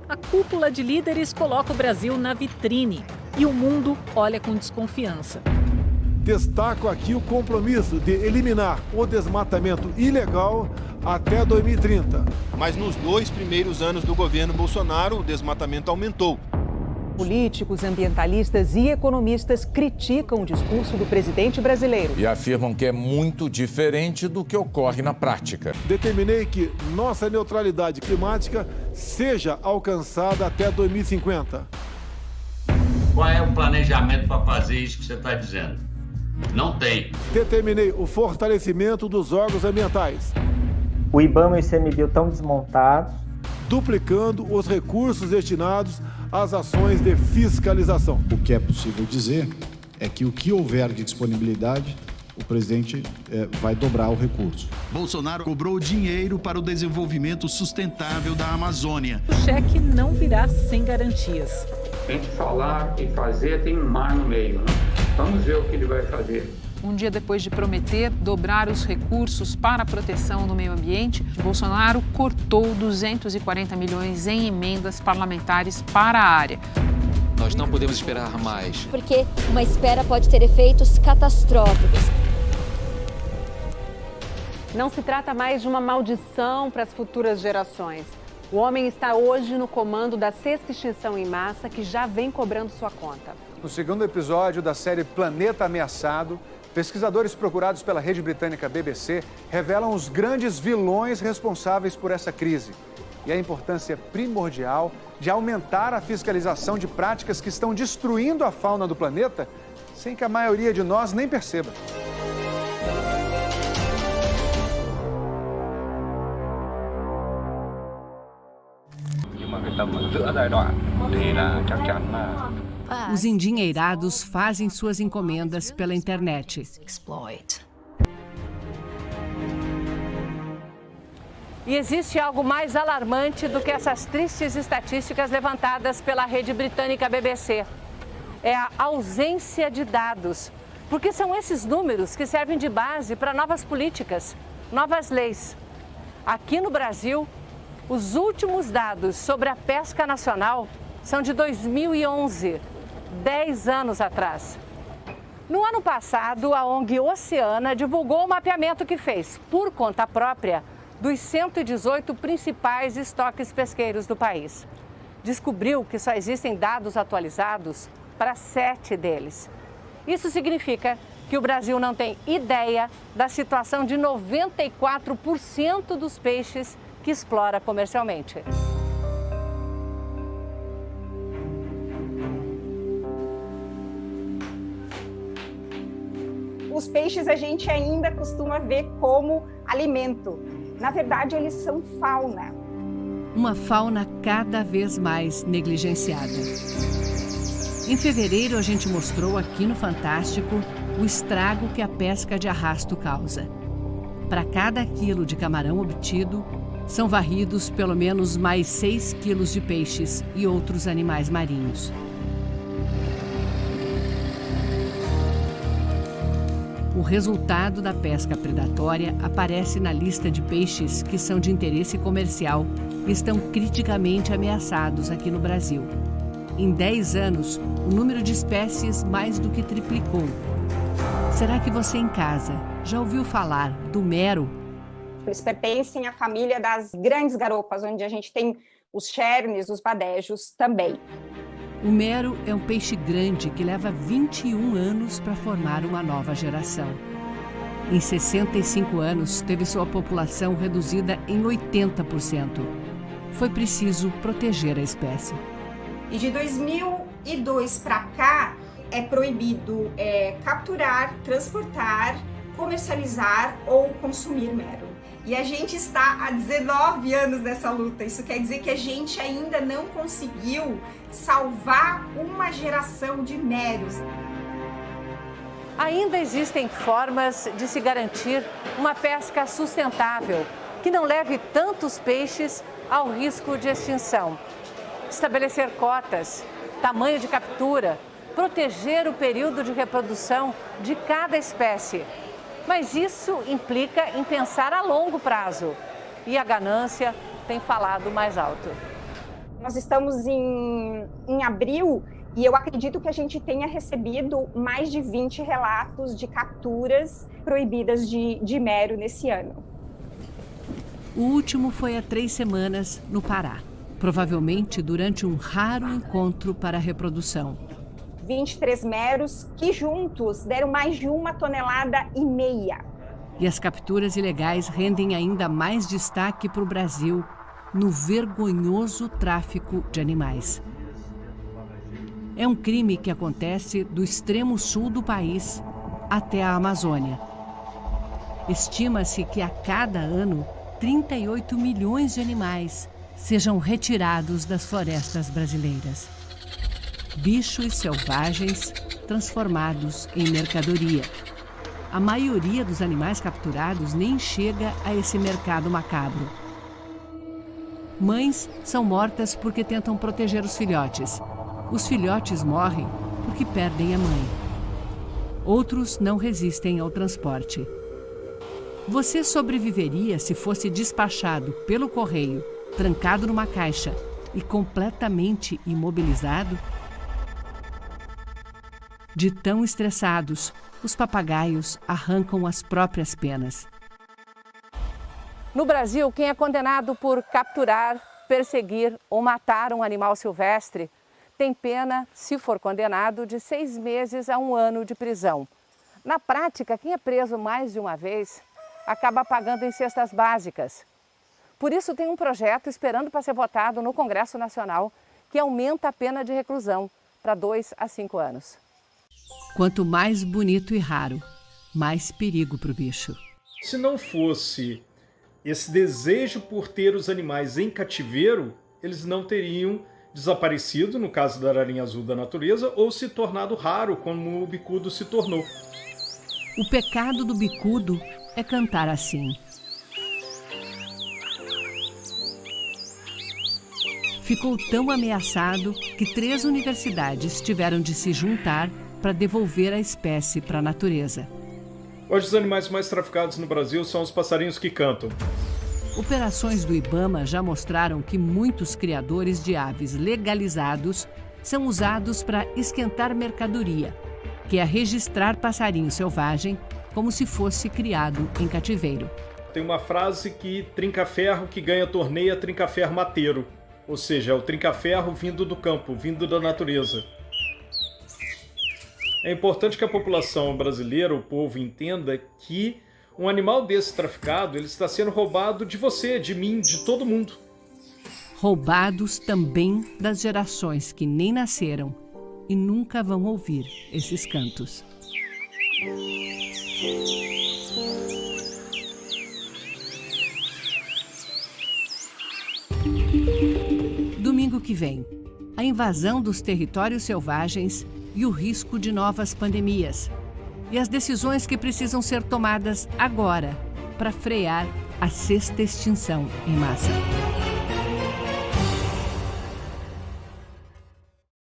A cúpula de líderes coloca o Brasil na vitrine e o mundo olha com desconfiança. Destaco aqui o compromisso de eliminar o desmatamento ilegal até 2030. Mas nos 2 primeiros anos do governo Bolsonaro, o desmatamento aumentou. Políticos, ambientalistas e economistas criticam o discurso do presidente brasileiro. E afirmam que é muito diferente do que ocorre na prática. Determinei que nossa neutralidade climática seja alcançada até 2050. Qual é o planejamento para fazer isso que você está dizendo? Não tem. Determinei o fortalecimento dos órgãos ambientais. O IBAMA e o ICMBio estão desmontados. Duplicando os recursos destinados às ações de fiscalização. O que é possível dizer é que o que houver de disponibilidade, o presidente vai dobrar o recurso. Bolsonaro cobrou dinheiro para o desenvolvimento sustentável da Amazônia. O cheque não virá sem garantias. Entre falar e fazer tem um mar no meio, né? Vamos ver o que ele vai fazer. Um dia depois de prometer dobrar os recursos para a proteção do meio ambiente, Bolsonaro cortou 240 milhões em emendas parlamentares para a área. Nós não podemos esperar mais. Porque uma espera pode ter efeitos catastróficos. Não se trata mais de uma maldição para as futuras gerações. O homem está hoje no comando da 6ª extinção em massa, que já vem cobrando sua conta. No segundo episódio da série Planeta Ameaçado, pesquisadores procurados pela rede britânica BBC revelam os grandes vilões responsáveis por essa crise e a importância primordial de aumentar a fiscalização de práticas que estão destruindo a fauna do planeta sem que a maioria de nós nem perceba. Os endinheirados fazem suas encomendas pela internet. E existe algo mais alarmante do que essas tristes estatísticas levantadas pela rede britânica BBC. É a ausência de dados, porque são esses números que servem de base para novas políticas, novas leis. Aqui no Brasil, os últimos dados sobre a pesca nacional são de 2011, 10 anos atrás. No ano passado, a ONG Oceana divulgou o mapeamento que fez, por conta própria, dos 118 principais estoques pesqueiros do país. Descobriu que só existem dados atualizados para 7 deles. Isso significa que o Brasil não tem ideia da situação de 94% dos peixes que explora comercialmente. Os peixes a gente ainda costuma ver como alimento. Na verdade, eles são fauna. Uma fauna cada vez mais negligenciada. Em fevereiro, a gente mostrou aqui no Fantástico o estrago que a pesca de arrasto causa. Para cada quilo de camarão obtido, são varridos pelo menos mais 6 quilos de peixes e outros animais marinhos. O resultado da pesca predatória aparece na lista de peixes que são de interesse comercial e estão criticamente ameaçados aqui no Brasil. Em 10 anos, o número de espécies mais do que triplicou. Será que você em casa já ouviu falar do mero? Eles pertencem à família das grandes garopas, onde a gente tem os chernes, os badejos também. O mero é um peixe grande que leva 21 anos para formar uma nova geração. Em 65 anos, teve sua população reduzida em 80%. Foi preciso proteger a espécie. E de 2002 para cá, é proibido capturar, transportar, comercializar ou consumir mero. E a gente está há 19 anos nessa luta. Isso quer dizer que a gente ainda não conseguiu salvar uma geração de meros. Ainda existem formas de se garantir uma pesca sustentável, que não leve tantos peixes ao risco de extinção. Estabelecer cotas, tamanho de captura, proteger o período de reprodução de cada espécie. Mas isso implica em pensar a longo prazo. E a ganância tem falado mais alto. Nós estamos em abril e eu acredito que a gente tenha recebido mais de 20 relatos de capturas proibidas de mero nesse ano. O último foi há 3 semanas, no Pará, provavelmente durante um raro encontro para a reprodução. 23 meros que juntos deram mais de 1,5 toneladas. E as capturas ilegais rendem ainda mais destaque para o Brasil no vergonhoso tráfico de animais. É um crime que acontece do extremo sul do país até a Amazônia. Estima-se que a cada ano 38 milhões de animais sejam retirados das florestas brasileiras. Bichos selvagens transformados em mercadoria. A maioria dos animais capturados nem chega a esse mercado macabro. Mães são mortas porque tentam proteger os filhotes. Os filhotes morrem porque perdem a mãe. Outros não resistem ao transporte. Você sobreviveria se fosse despachado pelo correio, trancado numa caixa e completamente imobilizado? De tão estressados, os papagaios arrancam as próprias penas. No Brasil, quem é condenado por capturar, perseguir ou matar um animal silvestre tem pena, se for condenado, de 6 meses a 1 ano de prisão. Na prática, quem é preso mais de uma vez acaba pagando em cestas básicas. Por isso, tem um projeto esperando para ser votado no Congresso Nacional que aumenta a pena de reclusão para 2 a 5 anos. Quanto mais bonito e raro, mais perigo para o bicho. Se não fosse esse desejo por ter os animais em cativeiro, eles não teriam desaparecido, no caso da ararinha azul da natureza, ou se tornado raro, como o bicudo se tornou. O pecado do bicudo é cantar assim. Ficou tão ameaçado que 3 universidades tiveram de se juntar para devolver a espécie para a natureza. Hoje os animais mais traficados no Brasil são os passarinhos que cantam. Operações do IBAMA já mostraram que muitos criadores de aves legalizados são usados para esquentar mercadoria, que é registrar passarinho selvagem como se fosse criado em cativeiro. Tem uma frase que trinca-ferro que ganha torneio é trinca-ferro mateiro, ou seja, é o trinca-ferro vindo do campo, vindo da natureza. É importante que a população brasileira, o povo, entenda que um animal desse traficado, ele está sendo roubado de você, de mim, de todo mundo. Roubados também das gerações que nem nasceram e nunca vão ouvir esses cantos. Domingo que vem, a invasão dos territórios selvagens e o risco de novas pandemias. E as decisões que precisam ser tomadas agora para frear a 6ª extinção em massa.